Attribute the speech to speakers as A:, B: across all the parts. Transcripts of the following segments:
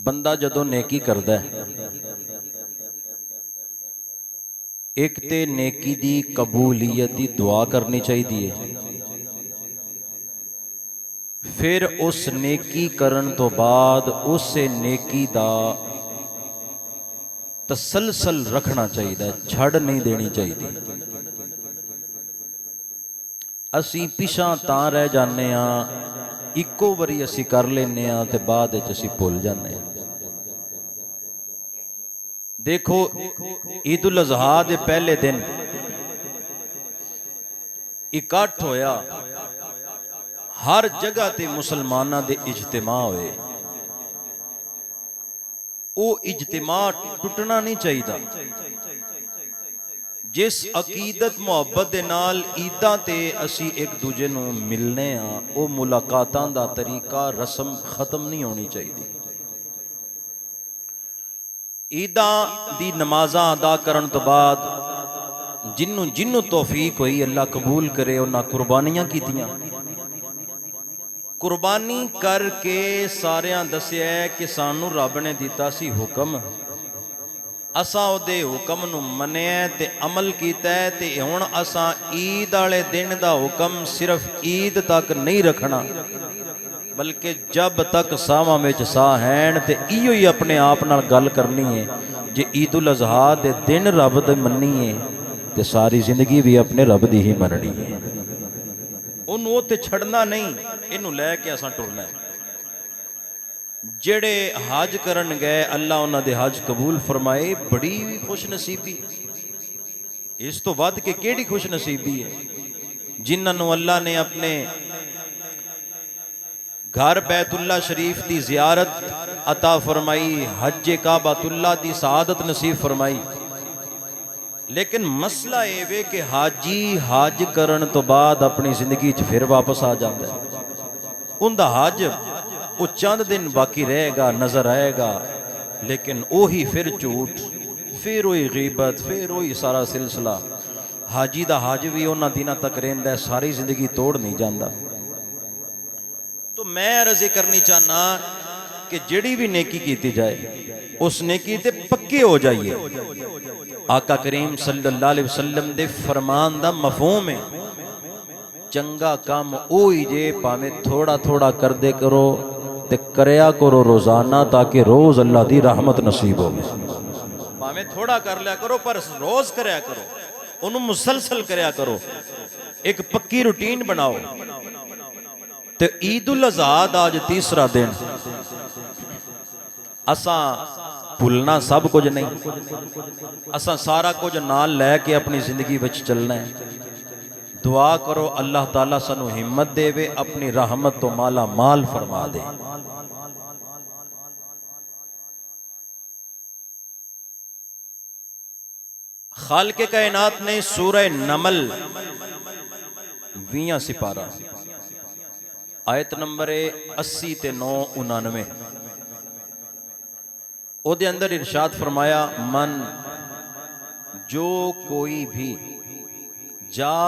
A: بندہ جدوں نیکی کردا ہے، ایک تے نیکی دی قبولیت دی دعا کرنی چاہیے، پھر اس نیکی کرن تو بعد اس نیکی دا تسلسل رکھنا چاہیے، چھڑ نہیں دینی چاہیے۔ اسی پیچھا تاں رہ جانے ہاں، اکو وری اسی کر لینے ہاں تے بعد وچ اسی بھول جانے ہاں۔ دیکھو عید الاضحیٰ دے پہلے دن اکٹھ ہویا، ہر جگہ تے مسلماناں دے اجتماع ہوئے، او اجتماع ٹوٹنا نہیں چاہیے۔ جس عقیدت محبت دے نال عیداں تے اسی ایک دوجے نو ملنے ہاں، او ملاقاتاں دا طریقہ رسم ختم نہیں ہونی چاہیے۔ عیداں دی نمازاں ادا کرن تو بعد جنوں توفیق ہوئی اللہ قبول کرے، انہاں قربانیاں کیتیاں۔ قربانی کر کے ساریاں دسیا ہے کہ سانو رب نے دیتا سی حکم، اساں او دے حکم نو منیا تے عمل کیتا ہے، تے ہن اساں عید والے دن دا حکم صرف عید تک نہیں رکھنا، بلکہ جب تک ساواں وچ ساہ ہیں تے ایو ہی اپنے آپ نال گل کرنی ہے۔ جے عید الاضحیٰ دے دن رب دے مننی ہے تے ساری زندگی بھی اپنے رب دی ہی مننی ہے، انہوں تے چھڑنا نہیں، انہوں لے کے اساں ٹرنا ہے۔ جڑے حج کرن گئے اللہ انہاں دے حج قبول فرمائے، بڑی خوش نصیبی، اس تو ود کے کیڑی خوش نصیبی ہے جنہاں نو اللہ نے اپنے گھر بیت اللہ شریف دی زیارت عطا فرمائی، حج کعبۃ اللہ دی سعادت نصیب فرمائی۔ لیکن مسئلہ یہ ہے کہ حاجی حج کرن تو بعد اپنی زندگی پھر واپس آ جاتا ہے، ان دا حج وہ چند دن باقی رہے گا، نظر آئے گا، لیکن وہی پھر جھوٹ، پھر وہی غیبت، پھر وہی سارا سلسلہ۔ حاجی دا حج بھی انہاں دنوں تک رہندا ہے، ساری زندگی توڑ نہیں جاندا۔ تو میں عرض کرنی چاہنا کہ جڑی بھی نیکی کیتی جائے اس نیکی تے پکے ہو جائیے۔ آقا کریم صلی اللہ علیہ وسلم دے فرمان دا مفہوم ہے، چنگا کام اوہی جے پاویں تھوڑا تھوڑا کر دے کرو تے کریا کرو روزانہ، تاکہ روز اللہ دی رحمت نصیب ہو۔ پاویں تھوڑا کر لیا کرو پر روز کریا کرو، انہوں مسلسل کریا کرو، ایک پکی روٹین بناؤ۔ تے عید الاضحیٰ دا آج تیسرا دن، اساں بھولنا سب کچھ نہیں، اساں سارا کچھ نال لے کے اپنی زندگی وچ چلنا ہے۔ دعا کرو اللہ تعالیٰ سانو ہمت دے وے، اپنی رحمت تو مالا مال فرما دے۔ خالق کائنات نے سورہ نمل 20 سپارہ آیت نمبر 80 تے 999 او دے اندر ارشاد فرمایا، من جو کوئی بھی جا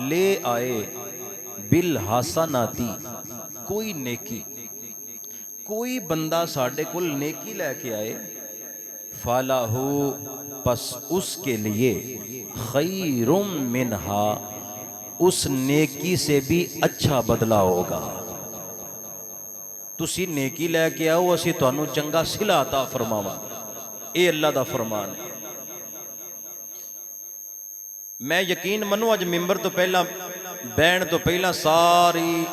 A: لے آئے بالحسناتی، کوئی نیکی، کوئی بندہ ساڑھے کل نیکی لے کے آئے، فَلَهُ پس اس کے لیے خیر منہا، اس نیکی سے بھی اچھا بدلہ ہوگا۔ تسی نیکی لے کے آؤ، اسی تانوں چنگا صلہ عطا فرماواں، اے اللہ دا فرمان ہے۔ میں یقین منو اج ممبر تو پہلا بین تو پہلا ساری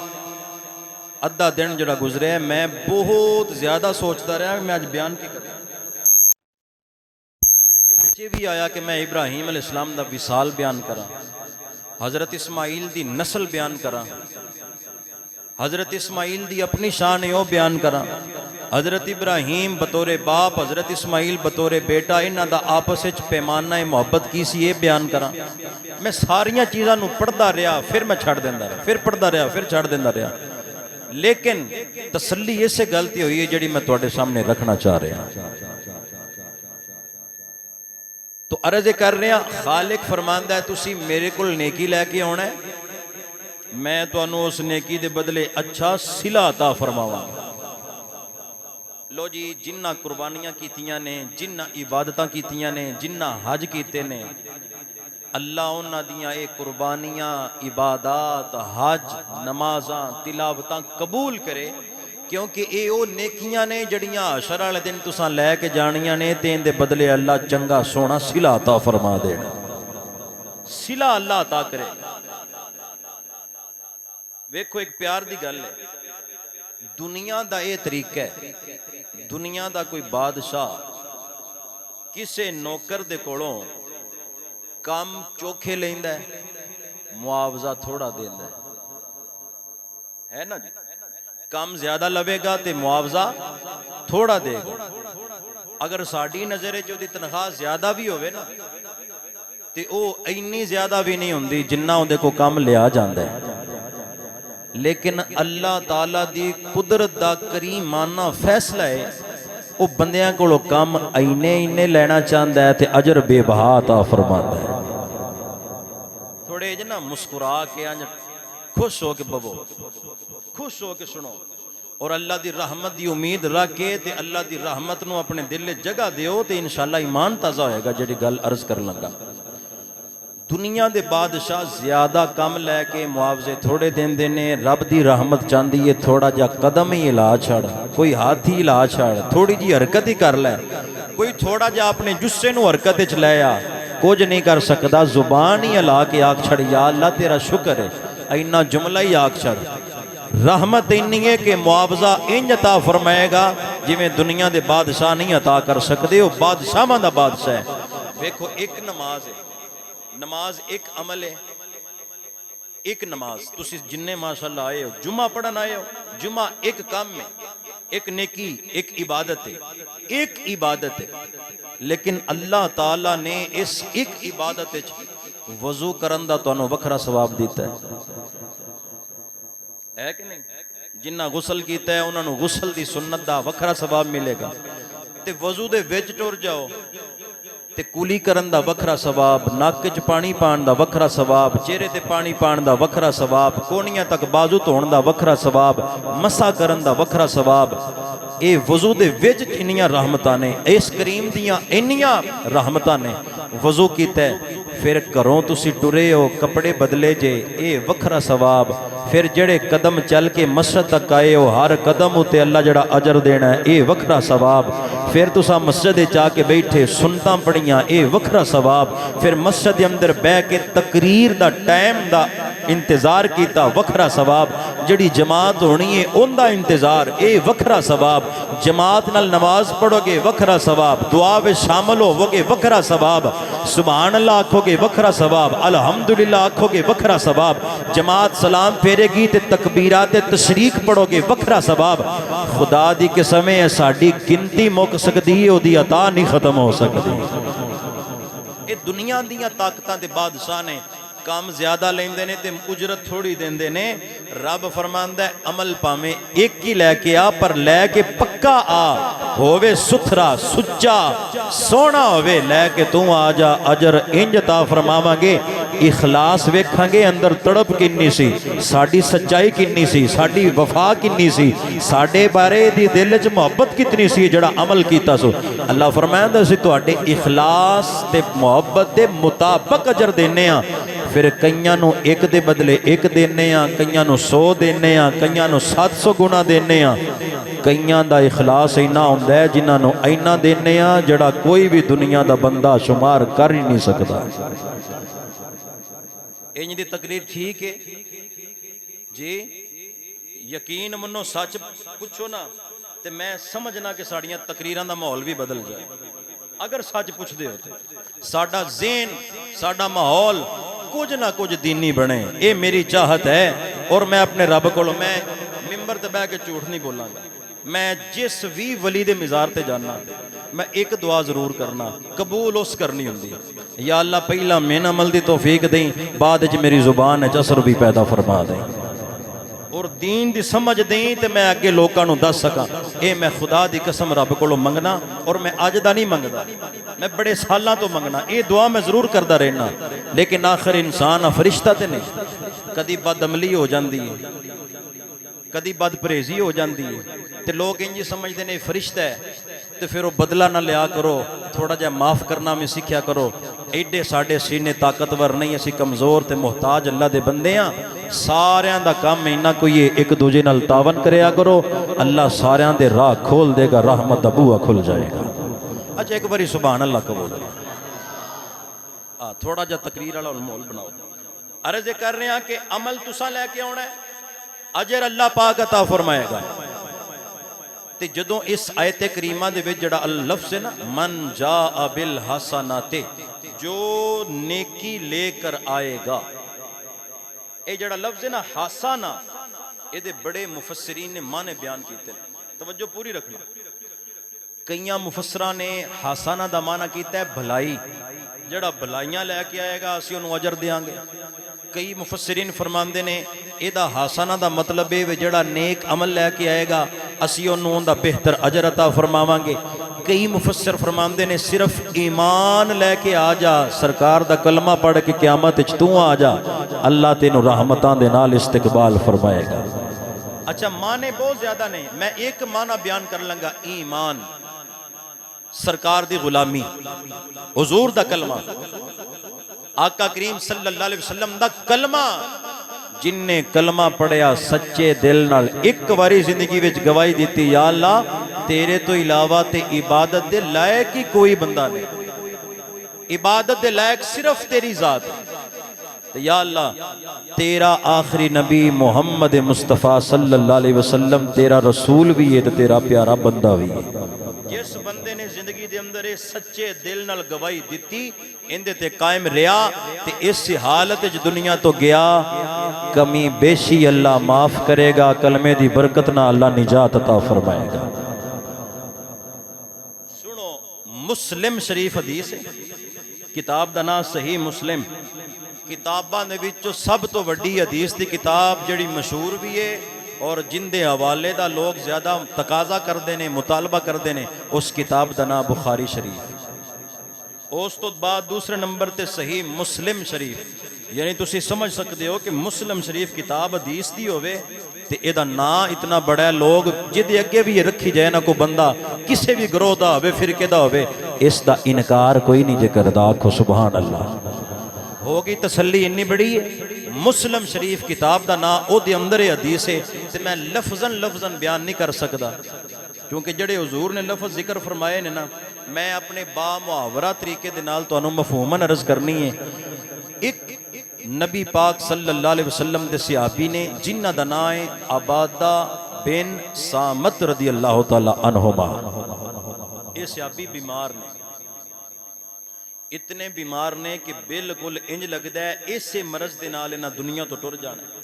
A: ادھا دن جڑا گزرے ہے، میں بہت زیادہ سوچتا رہا میں آج بیان کی کرتا۔ میرے دل بھی آیا کہ میں ابراہیم علیہ السلام دا وصال بیان کرا، حضرت اسماعیل دی نسل بیان کرا، حضرت اسماعیل دی اپنی شان او بیان کرا، حضرت ابراہیم بطور باپ، حضرت اسماعیل بطور بیٹا، انہاں دا آپس وچ پیمانہ محبت کی سی یہ بیان کرا۔ میں ساریاں چیزاں نو پڑھدا رہا، پھر میں چھڑ دیندا رہا، پھر پڑھدا رہا، پھر چھڑ دیندا رہا، لیکن تسلی اس سے غلطی ہوئی ہے جڑی میں تواڈے سامنے رکھنا چاہ رہا ہوں۔ تو عرض کر رہے ہیں، خالق فرماندا ہے تسی میرے کول نیکی لے کے آنا ہے، میں تانوں اس نیکی دے بدلے اچھا صلہ عطا فرماواں۔ لو جی جنہ قربانیاں کیتیاں نے، جنہ عبادتاں کیتیاں نے، جنہ حج کیتے نے، اللہ انہاں دیاں اے قربانیاں، عبادات، حج، نمازاں، تلاوتاں قبول کرے، کیونکہ اے او نیکیاں نے جڑیاں حشر والے دن تساں لے کے جانیاں نے، تے ان دے بدلے اللہ چنگا سونا صلہ عطا فرما دینا، صلہ اللہ عطا کرے۔ ویکھو ایک پیار دی گل ہے، دنیا دا اے طریقہ ہے، دنیا دا کوئی بادشاہ کسے نوکر دے کولوں کام چوکھے لیندا ہے، معاوضہ تھوڑا دیندا ہے نا جی، کام زیادہ لوے گا تے معاوضہ تھوڑا دے گا۔ اگر ساڈی نظر وچ اودی تنخواہ زیادہ بھی ہوئے نا تے او اینی زیادہ بھی نہیں ہوندی جنہ اودے کو کام لیا جاندا ہے، لیکن اللہ تعالیٰ دی قدرت دا کریمانہ فیصلہ ہے، وہ بندیاں کو کام اینے لینا چاہتا ہے تے اجر بے بہا عطا فرماتا ہے۔ تھوڑے جنا مسکرا کے خوش ہو کے ببو، خوش ہو کے سنو، اور اللہ دی رحمت دی امید رکھ کے تے اللہ دی رحمت نو اپنے دل میں جگہ دیو تے انشاءاللہ ایمان تازہ ہوئے گا۔ جڑی گل عرض کر لگا، دنیا دے بادشاہ زیادہ کم لے کے معاوضے تھوڑے دین دینے، رب دی رحمت چاندی ہے تھوڑا جا قدم ہی ہلا چھڑ، کوئی ہاتھ ہی ہلا چھڑ، تھوڑی جی حرکت ہی کر لے، کوئی تھوڑا جا اپنے جسے نو حرکت وچ لے آ، کچھ نہیں کر سکدا، زبان ہی ہلا کے آکھ چھڑ یا اللہ تیرا شکر ہے، اینا جملہ ہی آکھ چھڑ۔ رحمت انی ہے کہ معاوضہ انج عطا فرمائے گا جویں دنیا دے بادشاہ نہیں عطا کر سکدے، وہ بادشاہاں دا بادشاہ ہے۔ دیکھو ایک نماز ہے، نماز ایک عمل ہے، ایک نماز تسی جننے ماشاءاللہ آئے ہو، جمعہ پڑھن آئے ہو، جمعہ ایک کام میں، ایک نیکی، ایک عبادت ہے، ایک عبادت ہے، لیکن اللہ تعالیٰ نے اس ایک عبادت وضو کرن دا تانوں وکھرا ثواب دیتا ہے کہ نہیں؟ جنہ غسل کیتا ہے انہاں نوں غسل دی سنت دا وکھرا ثواب ملے گا، تے وضو دے وچ ٹر جاؤ تے کولی کرن دا وکھرا ثواب، ناک وچ پانی پان دا وکھرا ثواب، چہرے تے پانی پان دا وکھرا ثواب، کونیاں تک بازو دھون دا وکھرا ثواب، مسا کرن دا وکھرا ثواب۔ اے وضو دے وچ انیاں رحمتاں نے، اس کریم دیاں انیاں رحمتاں نے۔ وضو کیتا ہے پھر گھروں تسی ٹرے ہو، کپڑے بدلے جے، اے وکھرا ثواب۔ پھر جڑے قدم چل کے مسجد تک آئے ہو، ہر قدم ہوتے اللہ جڑا اجر دینا ہے، اے وکھرا ثواب۔ پھر تسا مسجد چاہ کے بیٹھے سنتاں پڑھیاں، اے وکھرا ثواب۔ پھر مسجد دے اندر بہ کے تقریر دا ٹائم دا انتظار کیتا، وکھرا ثواب۔ جڑی جماعت ہونی ہے ان دا انتظار، اے وکھرا ثواب۔ جماعت نال نماز پڑھو گے وکھرا ثواب، دعا میں شامل ہو گے وکھرا ثواب، سبحان اللہ آکھو گے وکھرا ثواب، الحمدللہ آکھو گے وکھرا ثواب۔ جماعت سلام پھیرے گی تے تکبیرات تشریق پڑھو گے وکھرا ثواب۔ خدا دی قسم ہے ساڈی گنتی مک سکدی ہے، اودی عطا نہیں ختم ہو سکدی۔ اے دنیا دیاں طاقتاں دے بادشاہ نے، کام زیادہ لیندے نے تے اجرت تھوڑی دیندے نے۔ رب فرماندا ہے عمل پاویں ایک ہی لے کے آ، پر لے کے پکا آ، ہووے ستھرا سچا سونا ہووے، لے کے تو آ جا، اجر انج عطا فرماواں گے۔ اخلاص ویکھاں گے اندر تڑپ کنی سی، ساڈی سچائی کنی سی، ساڈی وفا کنی سی، ساڈے بارے دی دل وچ محبت کتنی سی جڑا عمل کیتا سو۔ اللہ فرماندا سی تواڈے اخلاص تے محبت دے مطابق اجر دینے ہاں۔ پھر کئیاں نو ایک دے بدلے ایک دینے ہاں، کئیاں نو 100 دینے ہاں، کئیاں نو 700 گنا دینے ہاں۔ کئیاں دا اخلاص اینا ہوندا ہے جنہاں نو اینا دینے ہاں جڑا کوئی بھی دنیا دا بندہ شمار کر ہی نہیں سکتا۔ انج دی تقریر ٹھیک ہے جی؟ یقین منو سچ پوچھو نا تے میں سمجھنا کہ ساڑیاں تقریراں دا ماحول بھی بدل جائے اگر سچ پوچھ دے ہوتے۔ ساڈا ذہن، ساڈا ماحول کچھ نہ کچھ دینی بنے، اے میری چاہت ہے۔ اور میں اپنے رب کو میں ممبر تے بیٹھ کے جھوٹ نہیں بولاں گا۔ میں جس بھی ولی دے مزار تے جانا میں ایک دعا ضرور کرنا، قبول اس کرنی ہوندی ہے، یا اللہ پہلا میں عمل دی توفیق دیں، بعد وچ میری زبان وچ اثر بھی پیدا فرما دیں، اور دین دی سمجھ دیں تے میں اگے لوکاں نوں دس سکاں۔ اے میں خدا دی قسم رب کولوں منگنا، اور میں اج دا نہیں منگدا، میں بڑے سالاں تو منگنا۔ اے دعا میں ضرور کردا رہنا، لیکن آخر انسان فرشتہ تے نہیں، کدی بد عملی ہو جاندی ہے، کدی بد پرہیزی ہو جاندی ہے تے لوگ انج سمجھتے ہیں فرشتہ ہے تے پھر وہ بدلہ نہ لیا کرو، تھوڑا جہا معاف کرنا میں سیکھیا کرو۔ ایڈے ساڈے سینے طاقتور نہیں، اسی کمزور تے محتاج اللہ دے بندے ہاں۔ ساریاں دا کام اینا کوئی ایک دوجے نال تعاون کریا کرو، اللہ ساریاں دے راہ کھول دے گا، رحمت دا بوہا کھل جائے گا۔ اچھا ایک باری سبحان اللہ قبول تھوڑا جا تقریر والا ماحول بناؤ۔ عرض کر رہے ہیں کہ عمل تساں لے کے آنا ہے، اجر اللہ پاک عطا فرمائے گا۔ تے جدوں اس آیت کریمہ دے وچ جڑا لفظ ہے نا من جاء بالحسنات، جو نیکی لے کر آئے گا، اے جڑا لفظ ہے نا حسنہ، اے دے بڑے مفسرین نے معنی بیان کیتے ہیں، توجہ پوری رکھنا۔ کئیاں مفسران نے حسنہ دا معنی کیتا ہے بھلائی، جڑا بھلائیاں لے کے آئے گا اسی انہوں اجر دیاں گے۔ کئی مفسرین فرماندے نے اے دا حسنہ دا مطلب ہے جڑا نیک عمل لے کے آئے گا اسی انہوں دا بہتر اجر عطا فرماواں گے۔ کئی مفسر فرماندے نے صرف ایمان لے کے آ جا، سرکار دا کلمہ پڑھ کے قیامت وچ تو آ جا، اللہ تینوں رحمتاں دے نال استقبال فرمائے گا۔ اچھا معنی بہت زیادہ نہیں، میں ایک معنی بیان کر لوں گا، ایمان، سرکار دی غلامی، حضور دا کلمہ، آقا کریم صلی اللہ علیہ وسلم دا کلمہ، جن نے کلمہ پڑھیا سچے دل نال، ایک واری زندگی وچ گواہی دیتی یا اللہ تیرے تو علاوہ تے عبادت دے لائق ہی کوئی بندہ نہیں، عبادت دے لائق صرف تیری ذات ہے، یا اللہ تیرا آخری نبی محمد مصطفیٰ صلی اللہ علیہ وسلم تیرا رسول بھی ہے تو تیرا پیارا بندہ بھی ہے۔ جس بندے نے زندگی دے اندر سچے دل نال گواہی دیتی، اندے تے قائم رہا تے اس حالت جو دنیا تو گیا، کمی بیشی اللہ معاف کرے گا، کلمے دی برکت نہ اللہ نجات عطا فرمائے گا۔ سنو مسلم شریف حدیث ہے، کتاب دا نام صحیح مسلم، کتاباں دے وچوں سب تو وڈی حدیث دی کتاب جڑی مشہور بھی ہے اور جن دے حوالے دا لوگ زیادہ تقاضا کردے نے، مطالبہ کردے نے، اس کتاب دا نام بخاری شریف۔ اس تو بعد دوسرے نمبر تے صحیح مسلم شریف، یعنی تسی سمجھ سکتے ہو کہ مسلم شریف کتاب حدیث دی ہوئے تے اے دا نام اتنا بڑا ہے، لوگ جدے اگے بھی یہ رکھی جائے نا کو بندہ کسے بھی گروہ دا ہوئے فرقے دا ہوئے، اس دا انکار کوئی نہیں جے کردا، آکھو سبحان اللہ۔ ہوگی تسلی اتنی بڑی ہے، مسلم شریف کتاب دا نا او دے اندر حدیث ہے تے میں لفظاً بیان نہیں کر سکتا، کیونکہ جڑے حضور نے لفظ ذکر فرمائے نے نا، میں اپنے با محاورہ طریقے دے نال تو انہوں مفہوماً عرض کرنی ہے۔ ایک نبی پاک صلی اللہ علیہ وسلم دے صحابی نے جنہ دا نا ہے عبادہ بن صامت رضی اللہ تعالی عنہما، یہ صحابی بیمار نے، اتنے بیمار نے کہ بالکل انج لگدا ہے اسے مرض دے نال انہاں دنیا تو ٹر جانا ہے۔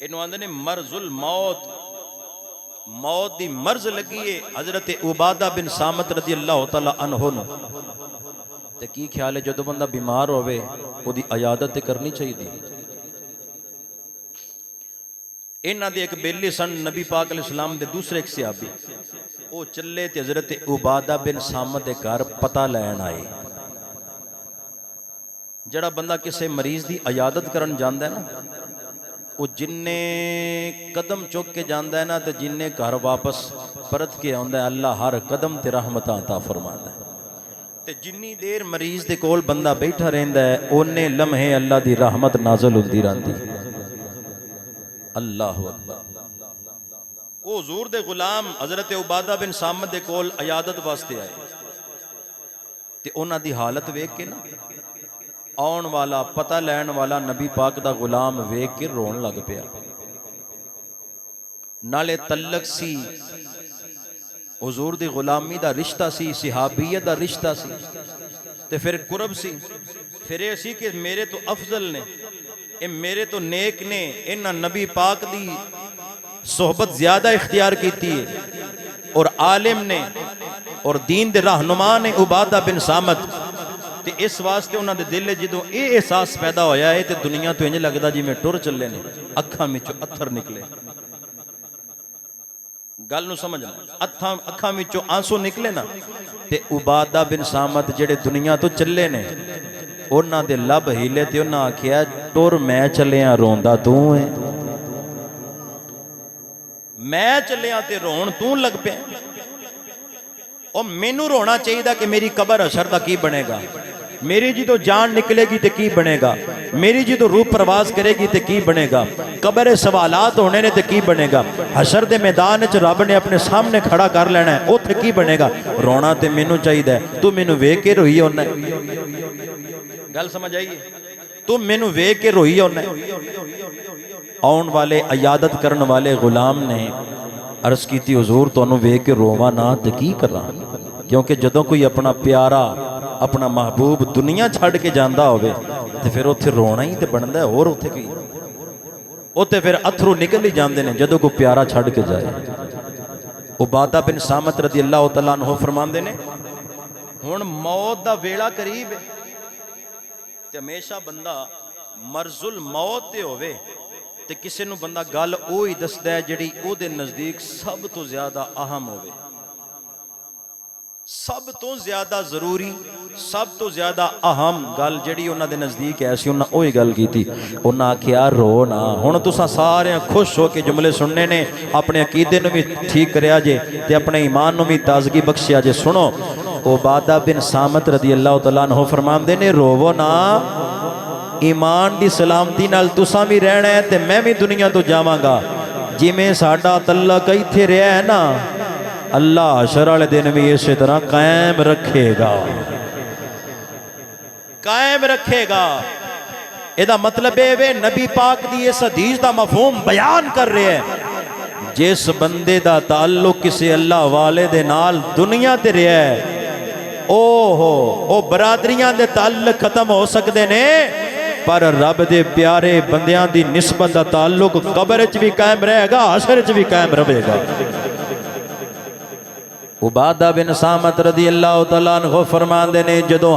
A: انہوں آندے نے مرض الموت، موت دی مرض لگی ہے حضرت عبادہ بن صامت رضی اللہ تعالی عنہ نو۔ تے کی خیال ہے جدو بندہ بیمار ہوئے وہ دی عیادت کرنی چاہیے دی۔ انہاں دے ایک بیلی سن نبی پاک علیہ السلام دے دوسرے ایک صحابی، وہ چلے تے حضرت عبادہ بن صامت دے گھر پتہ لین آئے۔ جڑا بندہ کسے مریض دی عیادت کرن جاندا ہے نا، وہ جننے قدم چوک کے جاندا ہے نا تے جننے گھر واپس پرت کے آندا ہے، اللہ ہر قدم تے رحمتاں عطا فرماندا ہے۔ تے جنی دیر مریض دے کول بندہ بیٹھا رہندا ہے اونے لمحے اللہ دی رحمت نازل ہوندی رہندی۔ اللہ اکبر۔ وہ حضور دے غلام حضرت عبادہ بن صامت دے کول عیادت واسطے آئے تے انہاں دی حالت ویکھ کے نا آن والا پتہ لین والا نبی پاک دا غلام ویکھ کے رون لگ پیا، نالے تعلق سی حضور دی غلامی دا رشتہ سی، صحابیت دا رشتہ سی، تے پھر قرب سی، پھر یہ سی کہ میرے تو افضل نے، اے میرے تو نیک نے، انہاں نبی پاک دی صحبت زیادہ اختیار کیتی ہے، اور عالم نے اور دین دے رہنما نے عبادہ بن صامت، تے اس واسطے انہاں دے دل جدوں اے احساس پیدا ہویا ہے تے دنیا تو انج لگدا جی میں ٹر چلے نے، اکھاں وچوں اتھر نکلے، گل نو سمجھنا، اکھاں وچوں آنسو نکلے نا، تے عبادہ بن صامت جڑے دنیا تو چلے نے، انہاں دے لب ہیلے تے انہاں آکھیا ٹر میں چلیاں روندا تو ہے۔ میں چلیا تے رون تو لگ پیا اور مینوں رونا چاہیے کہ میری قبر حشر دا کی بنے گا، میری جی تو جان نکلے گی تے کی بنے گا، میری جی تو روح پرواز کرے گی تے کی بنے گا، قبر سوالات ہونے نے تے کی بنے گا، حشر دے میدان وچ رب نے اپنے سامنے کھڑا کر لینا ہے، اوتھے کی بنے گا؟ رونا تے مینوں چاہیے، تو مینوں ویکھ کے روئی ہونا ہے۔ گل سمجھ آئیے؟ تو مینوں ویکھ کے روئی ہونا ہے۔ آن والے عیادت کرن والے غلام نے عرض کیتی حضور تانوں ویکھ کے روواں نہ تے کی کراں، کیونکہ جدوں کوئی اپنا پیارا اپنا محبوب دنیا چھڑ کے جاندا ہوئے تے پھر اوتھے رونا ہی تے بندا ہے، اور اوتھے کی اوتھے پھر اتھرو نکل ہی جاندے نے جدوں کوئی پیارا چھڑ کے جائے۔ عبادہ بن صامت رضی اللہ تعالیٰ عنہ فرماندے نے ہن موت دا ویلا قریب ہے تے ہمیشہ بندہ مرض الموت تے ہوئے تے کسے نو بندہ گل اوہی دسدا ہے جڑی او دے نزدیک سب تو زیادہ اہم ہوئے، سب تو زیادہ ضروری، سب تو زیادہ اہم گل جڑی انہاں دے نزدیک ہے سی انہاں اوہی گل کیتی۔ انہاں آکھیا رو نا۔ ہن تساں سارے خوش ہو کے جملے سننے نے، اپنے عقیدے نو بھی ٹھیک کریا جے تے اپنے ایمان نو بھی تازگی بخشیا جے۔ سنو عبادہ بن صامت رضی اللہ تعالیٰ عنہ فرماندے نے روو نا، ایمان دی سلامتی نال تساں بھی رہنا ہے تے میں بھی دنیا تو جاواں گا، جویں ساڈا تعلق ایتھے رہیا ہے نا اللہ حشر والے دن بھی اسی طرح قائم رکھے گا، قائم رکھے گا۔ ایدہ مطلب ہے نبی پاک دی اس حدیث دا مفہوم بیان کر رہے ہیں، جس بندے دا تعلق کسی اللہ والے دے نال دنیا تے رہیا ہے او برادریاں دے تعلق ختم ہو سکتے نے، پر رب دے پیارے بندیاں دی نسبت دا تعلق قبر وچ بھی قائم رہے گا، حشر وچ بھی قائم رہے گا۔ عبادہ بن صامت رضی اللہ تعالیٰ عنہ فرماندے نے جدوں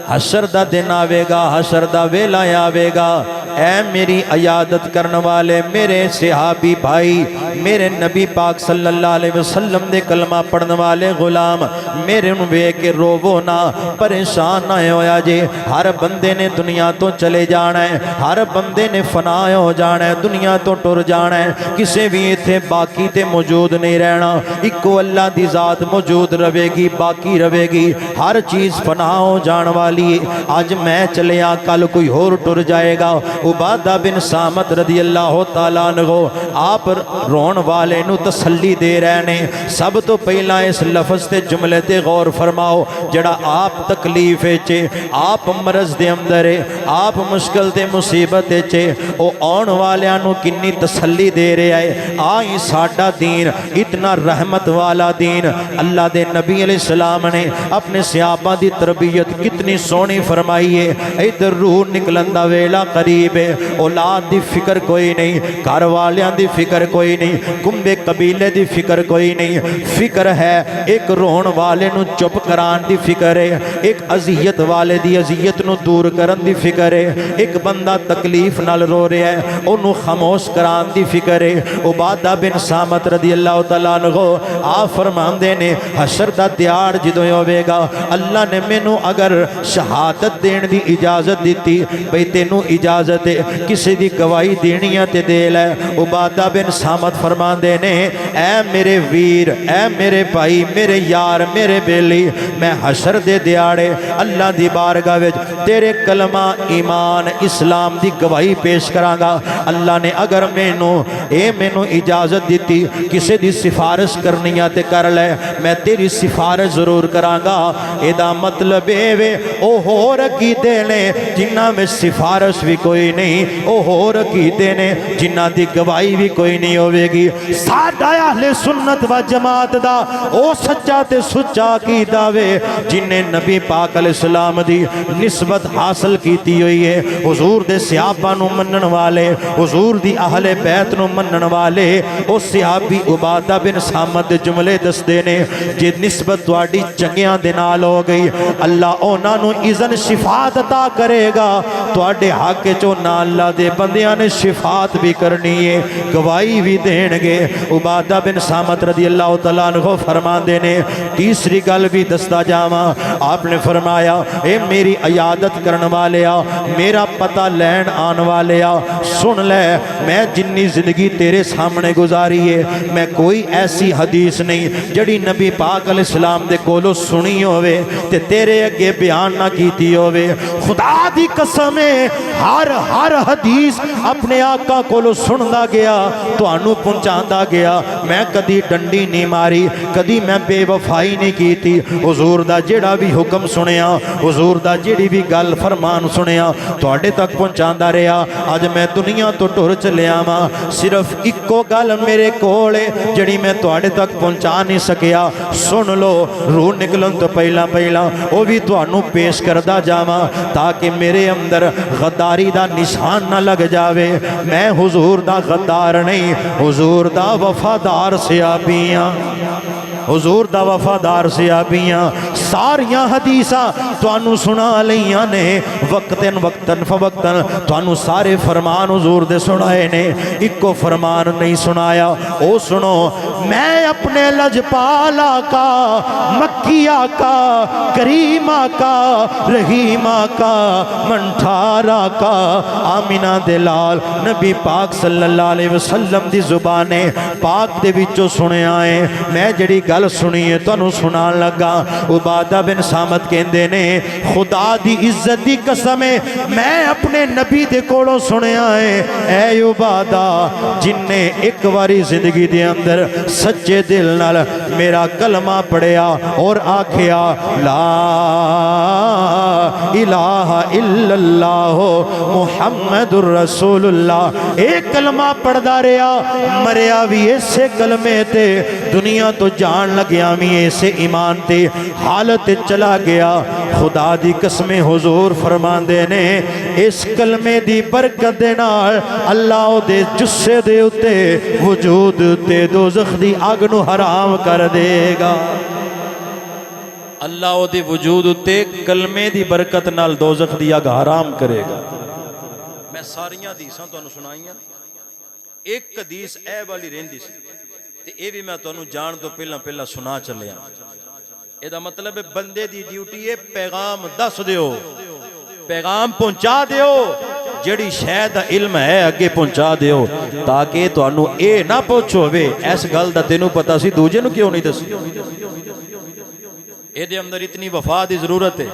A: حشر دا دن آوے گا، حشر دا ویلا آوے گا، اے میری عیادت کرنے والے میرے صحابی بھائی، میرے نبی پاک صلی اللہ علیہ وسلم دے کلمہ پڑھنے والے غلام، میرے ان وے کے روو نہ، پریشان نہ ہویا جے۔ ہر بندے نے دنیا تو چلے جانا ہے، ہر بندے نے فنا ہو جانا ہے، دنیا تو ٹر جانا ہے، کسے بھی ایتھے باقی تے موجود نہیں رہنا، اکو اللہ دی ذات موجود رہے گی، باقی رہے گی، ہر چیز فنا ہو جان والی۔ آج میں چلیا کل کوئی اور ٹر جائے گا۔ عبادہ بن صامت رضی اللہ تعالیٰ عنہ آپ رون والے نو تسلی دے رہے نے۔ سب تو پہلا اس لفظ تے جملے تے غور فرماؤ، جڑا آپ تکلیف چے، آپ مرض دے اندر ہے، آپ مشکل تے مصیبت چے، او آن والیاں نو کنی تسلی دے رہے ہے۔ آئی ساڈا دین اتنا رحمت والا دین، اللہ دے نبی علیہ السلام نے اپنے صحابہ دی تربیت کتنی سونی فرمائی ہے۔ ادھر روح نکلن دا ویلا قریب ہے، اولاد دی فکر کوئی نہیں، گھر والیاں دی فکر کوئی نہیں، کنبے قبیلے دی فکر کوئی نہیں، فکر ہے ایک رون والے نو چپ کران دی فکر ہے، ایک اذیت والے دی اذیت نو دور کرن دی فکر ہے، ایک بندہ تکلیف نال رو رہا ہے انو خاموش کران دی فکر ہے۔ عبادہ بن صامت رضی اللہ تعالیٰ عنہ آپ فرماندے نے حشر دا دیار جدوں ہوے گا، اللہ نے مینوں اگر شہادت دین دی اجازت دیتی بھئی تینوں اجازت ہے کسی دی گواہی دینی ہے تے دے لے۔ عبادہ بن صامت فرماندے نے اے میرے ویر، اے میرے بھائی، میرے یار، میرے بیلی، میں حشر دے دیاڑے اللہ دی بارگاہ وچ تیرے کلمہ ایمان اسلام دی گواہی پیش کراں گا۔ اللہ نے اگر مینوں اجازت دیتی کسی دی سفارش کرنی ہے تے کر لے، میں تیری سفارش ضرور کراں گا۔ ایدہ مطلب اے او ہور عقیدے نے جنہ میں سفارش بھی کوئی نہیں، او ہور عقیدے نے جنہ دی گواہی بھی کوئی نہیں ہوئے گی۔ ساڈا اہل سنت و جماعت دا او سچا تے سچا عقیدہ وے جنہیں نبی پاک علیہ السلام دی نسبت حاصل کیتی ہوئی ہے، حضور دے صحابہ نو منن والے، حضور دی اہل بیت نو منن والے۔ او صحابی عبادہ بن صامت دے جملے دس دینے جے نسبت تواڈی چنگیاں دے نال ہو گئی، اللہ انہاں نو اذن شفاعت عطا کرے گا تواڈے حق چوں نہ اللہ دے بندیاں نے شفاعت بھی کرنی ہے گواہی بھی دین گے عبادہ بن صامت رضی اللہ تعالیٰ عنہ فرماندے نے تیسری گل بھی دستا جاواں آپ نے فرمایا اے میری عیادت کرن والیا میرا پتہ لین آن والیا سن لے میں جنی زندگی تیرے سامنے گزاری ہے میں کوئی ایسی حدیث نہیں جڑی نبی پاک علیہ السلام دے کولو سنی ہوئے تے تیرے اگے بیان نہ کیتی ہوئے خدا دی قسم ہے ہر حدیث اپنے آقا کولو سندا گیا توانو پہنچاندا گیا میں کدی ڈنڈی نہیں ماری کدی میں بے وفائی نہیں کیتی حضور دا جڑا بھی حکم سنیا حضور دا جڑی بھی گل فرمان سنیا تواڈے تک پہنچاندا رہیا اج میں دنیا تو ٹر چلیا واں صرف اکو گل میرے کول جڑی میں تواڈے تک پہنچا نہیں سکیا سن لو روح نکلن تو پہلا وہ بھی تانوں پیش کردا جاواں تاکہ میرے اندر غداری دا نشان نہ لگ جاوے میں حضور دا غدار نہیں حضور دا وفادار سیابیاں حضور دا وفادار سیابیاں ساریاں حدیثاں تانوں سنا لیاں نے وقتاً فوقتاً تانوں سارے فرمان حضور دے سنائے نے اکو فرمان نہیں سنایا او سنو میں اپنے لجپال آقا مکی آقا کریم آقا رحیم آقا منٹھار آقا آمینہ دلال نبی پاک صلی اللہ علیہ وسلم دی زبانیں پاک دے وچوں سنے آئے میں جڑی گل سنیے تانوں سنان لگا عبادہ بن صامت کہندے نے خدا دی عزت دی قسم میں اپنے نبی دے کولوں سنیا ہے اے عبادہ جن نے ایک واری زندگی دے اندر سچے دل نال میرا کلمہ پڑھیا اور آکھیا لا الہ الا اللہ محمد الرسول اللہ ایک کلمہ پڑھدا رہیا مریا بھی اسے کلمے تے دنیا تو جان لگیا بھی اسے ایمان تے حالت چلا گیا خدا دی قسم حضور فرماندے نے اس کلمے دی برکت دے نال اللہ دے جسے دے اتے وجود تے دوزخ دی اگ نو حرام کر دے گا اللہ دے وجود اتے کلمے دی برکت نال دوزخ دی اگ حرام کرے گا میں ساریاں حدیثاں تانوں سنائیاں ایک حدیث اے والی رہندی سی تے اے بھی میں تانوں جان تو پہلا سنا چلیا اے دا مطلب ہے بندے دی ڈیوٹی ہے پیغام دس دیو پیغام پہنچا دیو جڑی شے دا علم ہے اگے پہنچا دیو تاکہ تانوں اے نہ پوچھو وے اس گل دا تینوں پتہ سی دوجے نوں کیوں نہیں دسی اے دے اندر اتنی وفا دی ضرورت ہے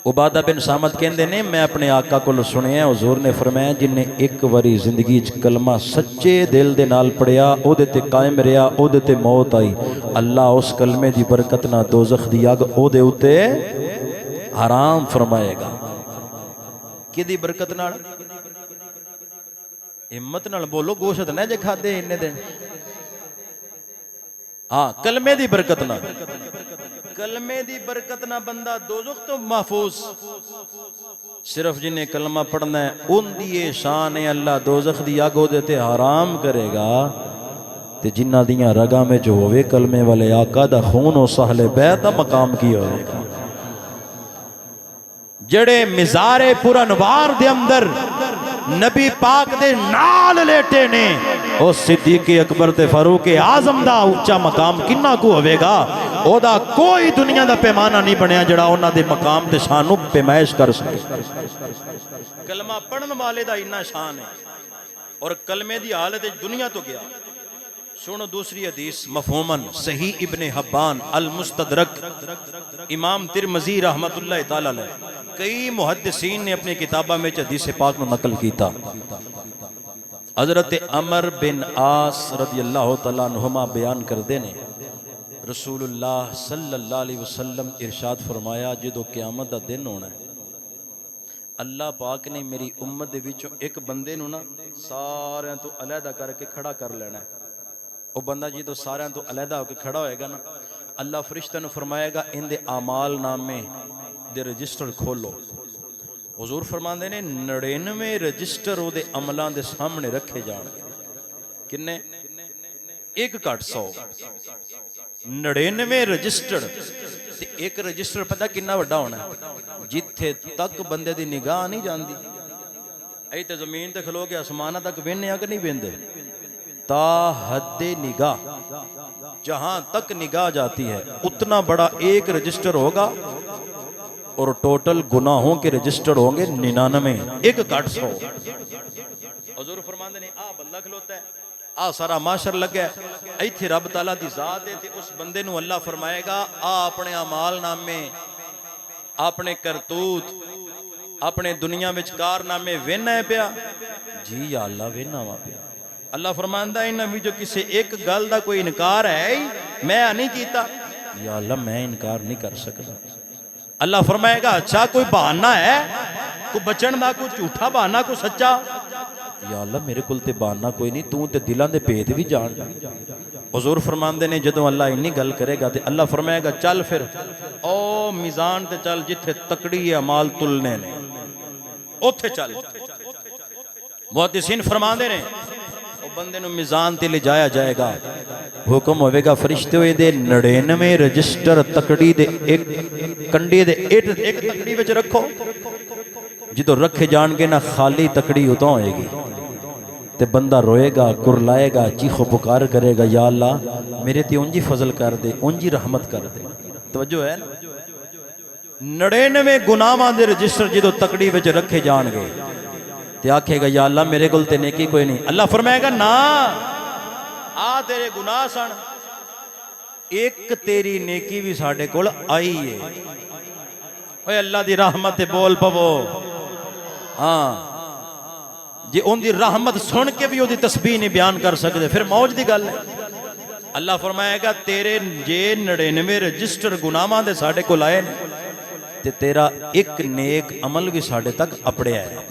A: عبادہ بن صامت کہندے نے میں اپنے آقا کو سنیا حضور نے فرمایا جن نے ایک واری زندگی چ کلمہ سچے دل دے نال پڑھیا او دے تے قائم رہیا او دے تے موت آئی اللہ اس کلمے دی برکت نہ دوزخ دی اگ او دے اتے حرام فرمائے گا کی دی برکت نال ہمت نال بولو گوشت نہ جے کھادے اننے دن ہاں کلمے دی برکت نہ کلمے دی برکت نہ بندہ دوزخ تو محفوظ صرف جنہیں کلمہ پڑھنا ہے ان دیئے شان ہے اللہ دوزخ دی آگو دیتے حرام کرے گا تے جنہ دیاں رگا میں جو ہوئے کلمے والے آقا دا خون و سہل بیتا مقام کی ہوئے گا جڑے مزارے پرانوار دے اندر نبی پاک دے نال لیٹے نے او صدیق اکبر تے فاروق اعظم دا اونچا مقام کنہ کو ہوئے گا او دا کوئی دنیا دا پیمانہ نہیں بنیا جڑا اونا دے مقام تے شانو پیمائش کر سکے کلمہ پڑھن والے دا انہا شان ہے اور کلمے دی حالت دنیا تو گیا سنو دوسری حدیث مفہوماً صحیح ابن حبان المستدرک امام ترمذی رحمت اللہ تعالیٰ علیہ کئی محدثین نے اپنی کتابہ میں حدیث پاک میں نقل کیتا حضرت عمر بن عاص رضی اللہ تعالیٰ عنہما بیان کر دینے رسول اللہ صلی اللہ علیہ وسلم ارشاد فرمایا جدو قیامت دا دن ہونا ہے اللہ پاک نے میری امت دے وچوں ایک بندے نو نا سارے تو علیحدہ کر کے کھڑا کر لینا ہے وہ بندہ جی تو سارے تو علیحدہ ہو کے کھڑا ہوئے گا نا اللہ فرشتہ نے فرمائے گا ان دے اعمال نامے دے رجسٹر کھولو حضور فرماندے نے 99 رجسٹر او دے عملان دے سامنے رکھے جان گے کنے ایک گھٹ 100 99 رجسٹرڈ تے ایک رجسٹر پتہ کنا وڈا ہونا ہے جتھے تک بندے دی نگاہ نہیں جاندی اے تے زمین تے کھلو کے آسمانہ تک وینے کہ نہیں ویندے تا حد نگاہ جہاں تک نگاہ جاتی ہے اتنا بڑا ایک رجسٹر ہوگا اور ٹوٹل گناہوں کے رجسٹر ہوں گے 99 ایک گھٹ 100 حضور فرماندے نے آ بندہ کھلوتا ہے آ سارا معاشر لگا ہے ایتھے رب تعالیٰ دی ذات ہے تے اس بندے نو اللہ فرمائے گا آ اپنے اعمال نامے اپنے کرتوت اپنے دنیا وچ کارنامے وینا ہے پیا جی یا اللہ وینا وا پیا اللہ فرماندا ہے انہاں وچوں کسے ایک گل دا کوئی انکار ہے میں نہیں کیتا یا اللہ میں انکار نہیں کر سکتا اللہ فرمائے گا اچھا کوئی بہانہ ہے کوئی بچن دا کوئی جھوٹا بہانہ کوئی سچا یا اللہ میرے کول تے بہانہ کوئی نہیں تو تے دلاں دے بھید بھی جان حضور فرماندے نے جدوں اللہ انی گل کرے گا تے اللہ فرمائے گا چل پھر او میزان تے چل جتھے تکڑی اعمال تلنے نے اوتھے چل محدثین فرماندے نے او بندے نو میزان تے لے جایا جائے گا حکم ہوئے گا فرشتے ہوئے دے 99 رجسٹر تکڑی دے ایک کنڈی دے ایک تکڑی وچ رکھو جدو رکھے جان کے نہ خالی تکڑی اتوں ہوئے گی تے بندہ روئے گا کرلائے گا چیخ و پکار کرے گا یا اللہ میرے تے انجی فضل کر دے انجی رحمت کر دے توجہ ہے نا 99 گناہاں دے رجسٹر جدو تکڑی وچ رکھے جان گے تے آکھے گا یا اللہ میرے کول تے نیکی کوئی نہیں اللہ فرمائے گا نا آ تیرے گناہ سن ایک تیری نیکی بھی ساڈے کول آئی ہے اوے اللہ دی رحمت بول پو ہاں جی ان دی رحمت سن کے بھی وہ دی تسبیح نہیں بیان کر سکتے پھر موج دی گل ہے اللہ فرمائے گا تیرے جے 99 رجسٹر گناہاں دے ساڈے کول آئے تے تیرا ایک نیک عمل بھی ساڈے تک اپڑیا ہے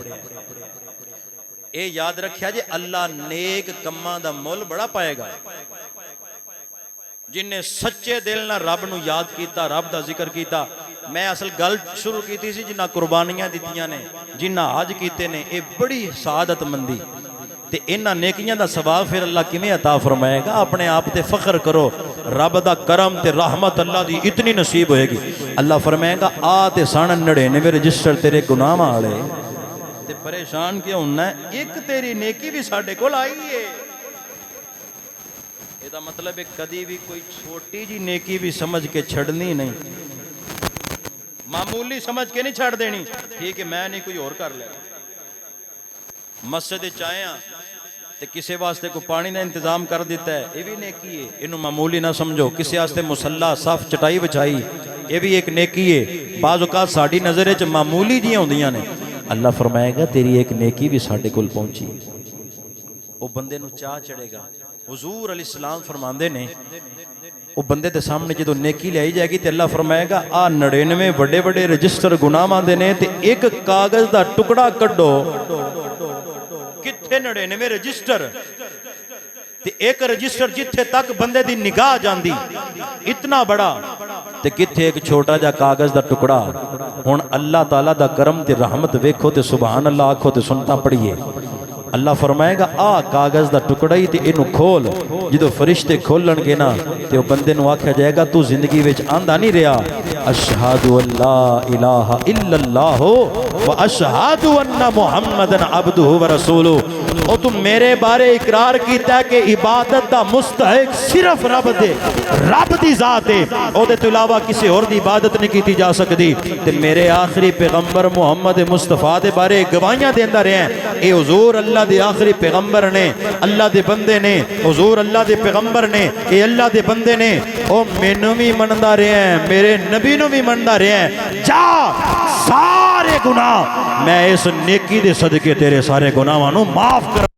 A: اے یاد رکھیا جی اللہ نیک کماں دا مول بڑا پائے گا جن نے سچے دل نہ رب نو یاد کیتا رب دا ذکر کیتا میں اصل گل شروع کیتی سی جنہ قربانیاں دیتیاں نے جنہ حج کیتے نے اے بڑی سعادت مندی تے انہ نیکیاں دا ثواب پھر اللہ کیویں عطا فرمائے گا اپنے آپ تے فخر کرو رب دا کرم تے رحمت اللہ دی اتنی نصیب ہوئے گی اللہ فرمائے گا آ تے سن 99 رجسٹر تیرے گناہ والے تے پریشان کیوں ہونا ہے ایک تیری نیکی بھی ساڈے کول آئی ہے یہ دا مطلب ہے کدی بھی کوئی چھوٹی جی نیکی بھی سمجھ کے چھڑنی نہیں معمولی سمجھ کے نہیں چھڑ دینی ٹھیک ہے میں نہیں کوئی اور کر لے مسجد چاہیاں تے کسے واسطے کو پانی دا انتظام کر دیتا ہے یہ بھی نیکی ہے انہوں معمولی نہ سمجھو کسے واسطے مصلی صف چٹائی بچائی یہ بھی ایک نیکی ہے بعض اوقات ساڈی نظر وچ معمولی جیاں ہوندیاں نے اللہ فرمائے گا تیری ایک نیکی بھی ساڈے کول پہنچی وہ بندے نو چاہ چڑھے گا حضور علیہ السلام فرماندے نے وہ بندے دے سامنے جدو نیکی لے جائے گی تے اللہ فرمائے گا آ 99 بڑے بڑے رجسٹر گناہاں دے نے تے ایک کاغذ دا ٹکڑا کڈو کتھے 99 رجسٹر تے ایک رجسٹر جتھے تک بندے دی نگاہ جاندی اتنا بڑا تے کتھے ایک چھوٹا جا کاغذ دا ٹکڑا ہن اللہ تعالیٰ دا کرم تے رحمت ویکھو تے سبحان اللہ آکھو تے سنتا پڑھیے اللہ فرمائے گا آ کاغذ دا ٹکڑا ہی تے انہوں کھول جدو فرشتے کھولن گے نا تے وہ بندے نو آکھا جائے گا تو زندگی وچ آندہ نہیں رہا اشہد اللہ الہ الا اللہ و اشہد ان محمد عبدہ و رسولہ او تم میرے بارے اقرار کیتا ہے کہ عبادت دا مستحق صرف رب دی ذات ہے او دے تو علاوہ کسی اور دی عبادت نہیں کیتی جا سکتی تے میرے آخری پیغمبر محمد مصطفیٰ دے بارے گواہیاں دیندہ رہے ہیں اے حضور اللہ دے آخری پیغمبر نے اللہ دے بندے نے حضور اللہ دے پیغمبر نے اے اللہ دے بندے نے او مینوں بھی مندہ رہے ہیں میرے نبی نو بھی مندہ رہے ہیں جا سارے گناہ میں اس نیکی دے صدقے تیرے سارے گناہاں نو معاف کر